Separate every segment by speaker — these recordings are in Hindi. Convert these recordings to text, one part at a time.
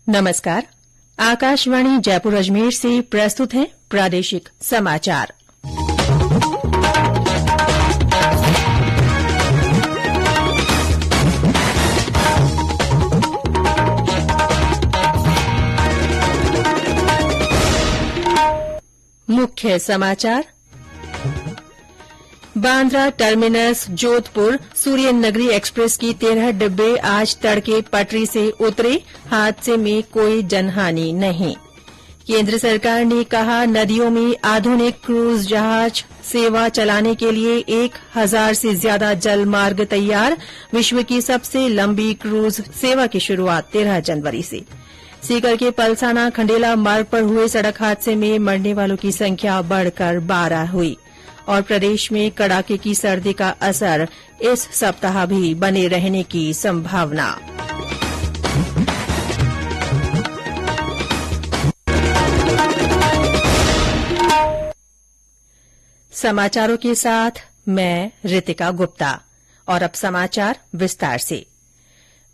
Speaker 1: नमस्कार। आकाशवाणी जयपुर अजमेर से प्रस्तुत है प्रादेशिक समाचार। मुख्य समाचार। बांद्रा टर्मिनस जोधपुर सूर्यनगरी एक्सप्रेस की 13 डिब्बे आज तड़के पटरी से उतरे। हादसे में कोई जनहानि नहीं। केंद्र सरकार ने कहा, नदियों में आधुनिक क्रूज जहाज सेवा चलाने के लिए 1000 से ज्यादा जल मार्ग तैयार। विश्व की सबसे लंबी क्रूज सेवा की शुरूआत 13 जनवरी से। सीकर के पलसाना खंडेला मार्ग पर हुए सड़क हादसे में मरने वालों की संख्या बढ़कर 12 हुई। और प्रदेश में कड़ाके की सर्दी का असर इस सप्ताह भी बने रहने की संभावना। समाचारों के साथ मैं रितिका गुप्ता। और अब समाचार विस्तार से।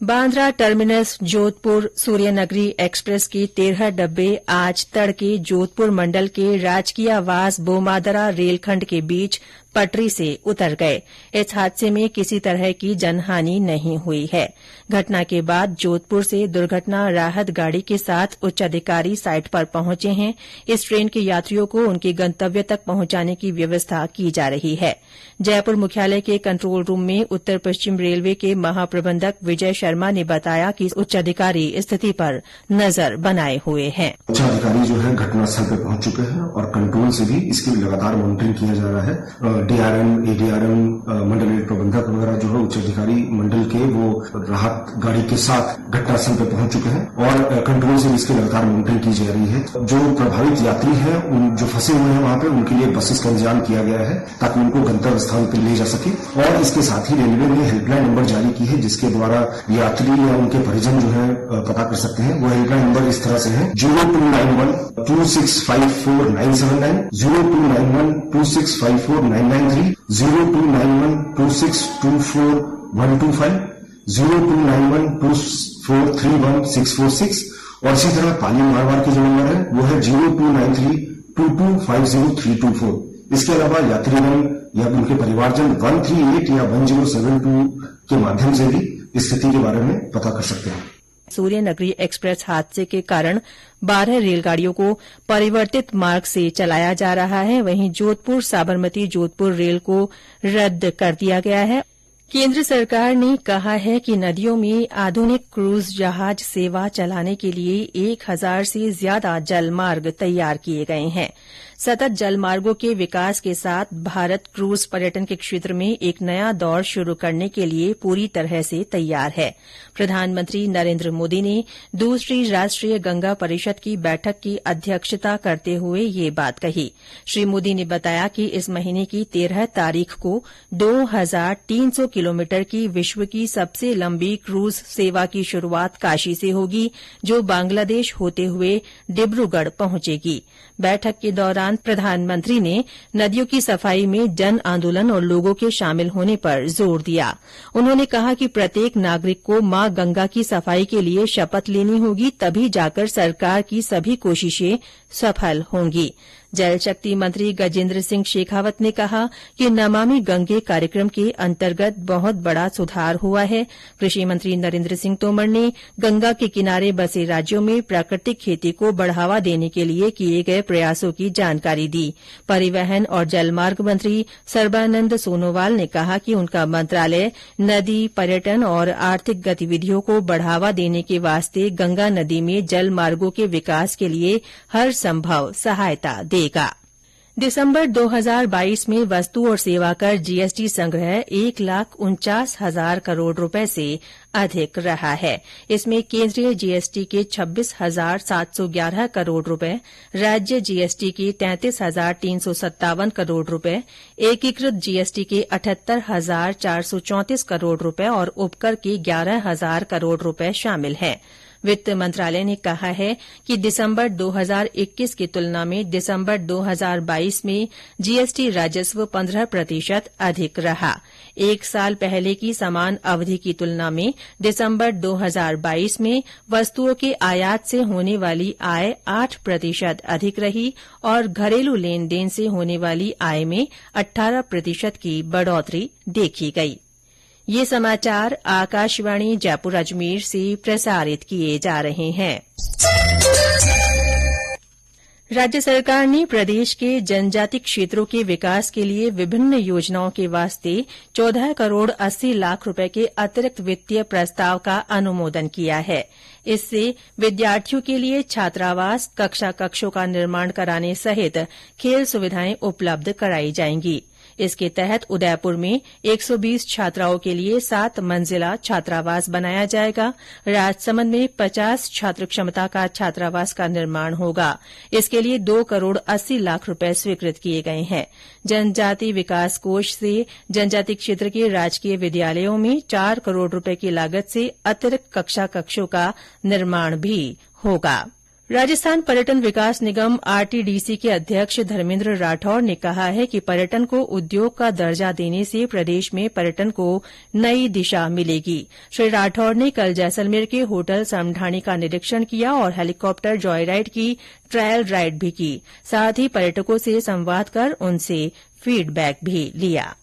Speaker 1: बांद्रा टर्मिनस जोधपुर सूर्यनगरी एक्सप्रेस के 13 डब्बे आज तड़के जोधपुर मंडल के राजकीय आवास बोमादरा रेलखंड के बीच पटरी से उतर गए। इस हादसे में किसी तरह की जनहानि नहीं हुई है। घटना के बाद जोधपुर से दुर्घटना राहत गाड़ी के साथ उच्च अधिकारी साइट पर पहुंचे हैं। इस ट्रेन के यात्रियों को उनके गंतव्य तक पहुंचाने की व्यवस्था की जा रही है। जयपुर मुख्यालय के कंट्रोल रूम में उत्तर पश्चिम रेलवे के महाप्रबंधक विजय शर्मा ने बताया कि उच्च अधिकारी स्थिति पर नजर बनाए हुए हैं।
Speaker 2: उच्च अधिकारी जो है घटनास्थल पर पहुंच चुके हैं और कंट्रोल से भी इसकी लगातार मॉनिटरिंग किया जा रहा है। डीआरएम, एडीआरएम, मंडल रेल प्रबंधक वगैरह जो है उच्च अधिकारी मंडल के वो राहत गाड़ी के साथ घटनास्थल पर पहुंच चुके हैं और कंट्रोल से इसकी लगातार मॉनिटरिंग की जा रही है। जो प्रभावित यात्री हैं, उन जो फंसे हुए हैं वहां पे, उनके लिए बसेस का इंतजाम किया गया है ताकि उनको गंतव्य स्थान पर ले जा सके। और इसके साथ ही रेलवे ने हेल्पलाइन नंबर जारी की है जिसके द्वारा यात्री या उनके परिजन जो है पता कर सकते हैं। वो हेल्पलाइन नंबर इस तरह से है 0291 2654 979, 0291 2654 993, 0291 2624 125, 0291 2431 646 और इसी तरह पाली मारवाड़ के जो नंबर है वो है 0293 2250 इसके अलावा यात्रीगण या उनके परिवारजन 138 या 1072 के माध्यम से भी स्थिति के बारे में पता कर सकते हैं।
Speaker 1: सूर्यनगरी एक्सप्रेस हादसे के कारण 12 रेलगाड़ियों को परिवर्तित मार्ग से चलाया जा रहा है। वहीं जोधपुर साबरमती जोधपुर रेल को रद्द कर दिया गया है। केंद्र सरकार ने कहा है कि नदियों में आधुनिक क्रूज जहाज सेवा चलाने के लिए 1000 से ज्यादा जल मार्ग तैयार किए गए हैं। सतत जल मार्गों के विकास के साथ भारत क्रूज पर्यटन के क्षेत्र में एक नया दौर शुरू करने के लिए पूरी तरह से तैयार है। प्रधानमंत्री नरेंद्र मोदी ने दूसरी राष्ट्रीय गंगा परिषद की बैठक की अध्यक्षता करते हुए ये बात कही। श्री मोदी ने बताया कि इस महीने की 13 तारीख को 2300 किलोमीटर की विश्व की सबसे लंबी क्रूज सेवा की शुरूआत काशी से होगी, जो बांग्लादेश होते हुए डिब्रूगढ़ पहुंचेगी। बैठक के दौरान प्रधानमंत्री ने नदियों की सफाई में जन आंदोलन और लोगों के शामिल होने पर जोर दिया। उन्होंने कहा कि प्रत्येक नागरिक को मां गंगा की सफाई के लिए शपथ लेनी होगी, तभी जाकर सरकार की सभी कोशिशें सफल होंगी। जल शक्ति मंत्री गजेंद्र सिंह शेखावत ने कहा कि नमामि गंगे कार्यक्रम के अंतर्गत बहुत बड़ा सुधार हुआ है। कृषि मंत्री नरेंद्र सिंह तोमर ने गंगा के किनारे बसे राज्यों में प्राकृतिक खेती को बढ़ावा देने के लिए किए गए प्रयासों की जानकारी दी। परिवहन और जलमार्ग मंत्री सर्बानंद सोनोवाल ने कहा कि उनका मंत्रालय नदी, पर्यटन और आर्थिक गतिविधियों को बढ़ावा देने के वास्ते गंगा नदी में जल मार्गों के विकास के लिए हर संभव सहायता देगा। दिसंबर 2022 में वस्तु और सेवा कर जीएसटी संग्रह 1,49,000 करोड़ रुपए से अधिक रहा है। इसमें केंद्रीय जीएसटी के 26,711 करोड़ रुपए, राज्य जीएसटी के 33,357 करोड़ रुपए, एकीकृत जीएसटी के 78,434 करोड़ रुपए और उपकर के 11,000 करोड़ रुपए शामिल हैं। वित्त मंत्रालय ने कहा है कि दिसंबर 2021 की तुलना में दिसंबर 2022 में जीएसटी राजस्व 15% अधिक रहा। एक साल पहले की समान अवधि की तुलना में दिसंबर 2022 में वस्तुओं के आयात से होने वाली आय 8% अधिक रही और घरेलू लेन देन से होने वाली आय में 18% की बढ़ोतरी देखी गई। ये समाचार आकाशवाणी जयपुर अजमेर से प्रसारित किए जा रहे हैं। राज्य सरकार ने प्रदेश के जनजाति क्षेत्रों के विकास के लिए विभिन्न योजनाओं के वास्ते 14 करोड़ 80 लाख रुपए के अतिरिक्त वित्तीय प्रस्ताव का अनुमोदन किया है। इससे विद्यार्थियों के लिए छात्रावास, कक्षों का निर्माण कराने सहित खेल सुविधाएं उपलब्ध कराई जाएंगी। इसके तहत उदयपुर में 120 छात्राओं के लिए 7 मंजिला छात्रावास बनाया जाएगा। राजसमंद में 50 छात्र क्षमता का छात्रावास का निर्माण होगा। इसके लिए 2 करोड़ 80 लाख रुपए स्वीकृत किए गए हैं। जनजाति विकास कोष से जनजाति क्षेत्र के राजकीय विद्यालयों में 4 करोड़ रुपए की लागत से अतिरिक्त कक्षों का निर्माण भी होगा। राजस्थान पर्यटन विकास निगम आरटीडीसी के अध्यक्ष धर्मेन्द्र राठौड़ ने कहा है कि पर्यटन को उद्योग का दर्जा देने से प्रदेश में पर्यटन को नई दिशा मिलेगी। श्री राठौड़ ने कल जैसलमेर के होटल समढाणी का निरीक्षण किया और हेलीकॉप्टर जॉय राइड की ट्रायल राइड भी की। साथ ही पर्यटकों से संवाद कर उनसे फीडबैक भी लिया।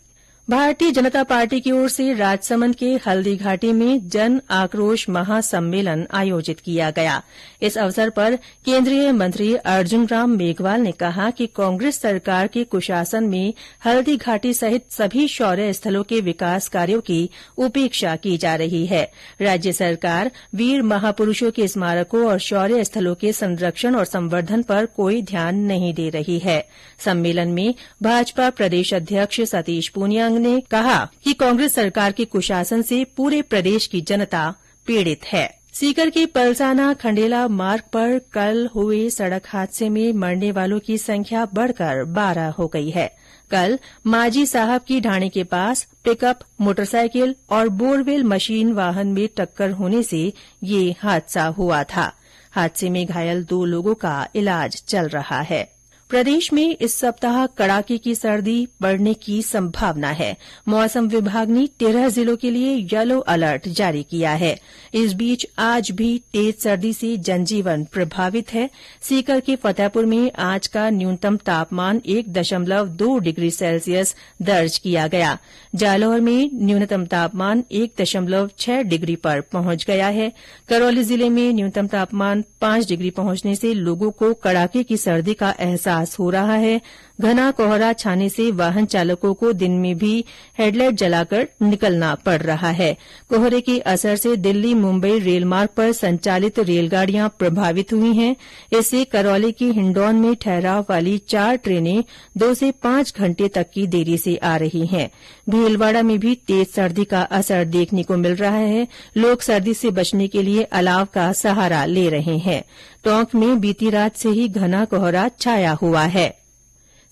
Speaker 1: भारतीय जनता पार्टी की ओर से राजसमंद के हल्दीघाटी में जन आक्रोश महासम्मेलन आयोजित किया गया। इस अवसर पर केंद्रीय मंत्री अर्जुन राम मेघवाल ने कहा कि कांग्रेस सरकार के कुशासन में हल्दीघाटी सहित सभी शौर्य स्थलों के विकास कार्यों की उपेक्षा की जा रही है। राज्य सरकार वीर महापुरुषों के स्मारकों और शौर्य स्थलों के संरक्षण और संवर्धन पर कोई ध्यान नहीं दे रही है। सम्मेलन में भाजपा प्रदेश अध्यक्ष सतीश पूनिया ने कहा कि कांग्रेस सरकार के कुशासन से पूरे प्रदेश की जनता पीड़ित है। सीकर के पलसाना खंडेला मार्ग पर कल हुए सड़क हादसे में मरने वालों की संख्या बढ़कर 12 हो गई है। कल माजी साहब की ढाणी के पास पिकअप, मोटरसाइकिल और बोरवेल मशीन वाहन में टक्कर होने से ये हादसा हुआ था। हादसे में घायल 2 लोगों का इलाज चल रहा है। प्रदेश में इस सप्ताह कड़ाके की सर्दी बढ़ने की संभावना है। मौसम विभाग ने 13 जिलों के लिए येलो अलर्ट जारी किया है। इस बीच आज भी तेज सर्दी से जनजीवन प्रभावित है। सीकर के फतेहपुर में आज का न्यूनतम तापमान 1.2 डिग्री सेल्सियस दर्ज किया गया। जालौर में न्यूनतम तापमान 1.6 डिग्री पर पहुंच गया है। करौली जिले में न्यूनतम तापमान 5 डिग्री पहुंचने से लोगों को कड़ाके की सर्दी का एहसास हो रहा है। घना कोहरा छाने से वाहन चालकों को दिन में भी हेडलाइट जलाकर निकलना पड़ रहा है। कोहरे के असर से दिल्ली मुंबई रेलमार्ग पर संचालित रेलगाड़ियां प्रभावित हुई हैं। इससे करौली की हिंडौन में ठहराव वाली 4 ट्रेनें 2 से 5 घंटे तक की देरी से आ रही हैं। भीलवाड़ा में भी तेज सर्दी का असर देखने को मिल रहा है। लोग सर्दी से बचने के लिए अलाव का सहारा ले रहे हैं। टोंक में बीती रात से ही घना कोहरा छाया हुआ है।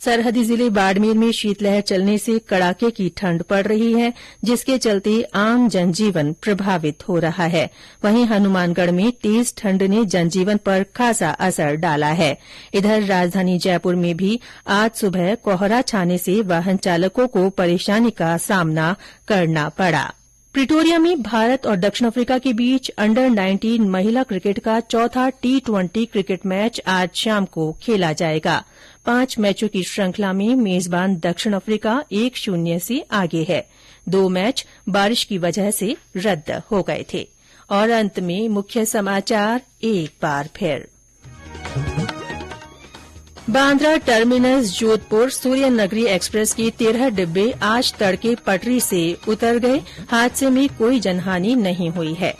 Speaker 1: सरहदी जिले बाड़मेर में शीतलहर चलने से कड़ाके की ठंड पड़ रही है, जिसके चलते आम जनजीवन प्रभावित हो रहा है। वहीं हनुमानगढ़ में तेज ठंड ने जनजीवन पर खासा असर डाला है। इधर राजधानी जयपुर में भी आज सुबह कोहरा छाने से वाहन चालकों को परेशानी का सामना करना पड़ा। प्रिटोरिया में भारत और दक्षिण अफ्रीका के बीच अंडर 19 महिला क्रिकेट का चौथा T20 क्रिकेट मैच आज शाम को खेला जाएगा। 5 मैचों की श्रृंखला में मेजबान दक्षिण अफ्रीका 1-0 से आगे है। 2 मैच बारिश की वजह से रद्द हो गए थे। और अंत में मुख्य समाचार एक बार फिर। बांद्रा टर्मिनस जोधपुर सूर्यनगरी एक्सप्रेस के 13 डिब्बे आज तड़के पटरी से उतर गए। हादसे में कोई जनहानि नहीं हुई है।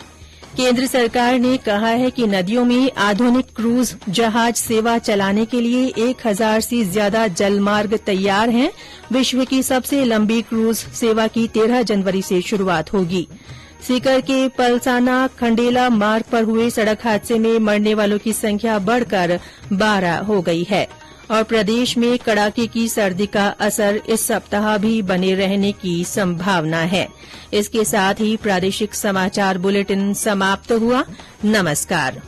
Speaker 1: केंद्र सरकार ने कहा है कि नदियों में आधुनिक क्रूज जहाज सेवा चलाने के लिए 1000 से ज्यादा जलमार्ग तैयार हैं। विश्व की सबसे लंबी क्रूज सेवा की 13 जनवरी से शुरूआत होगी। सीकर के पलसाना खंडेला मार्ग पर हुए सड़क हादसे में मरने वालों की संख्या बढ़कर 12 हो गई है। और प्रदेश में कड़ाके की सर्दी का असर इस सप्ताह भी बने रहने की संभावना है। इसके साथ ही प्रादेशिक समाचार बुलेटिन समाप्त हुआ। नमस्कार।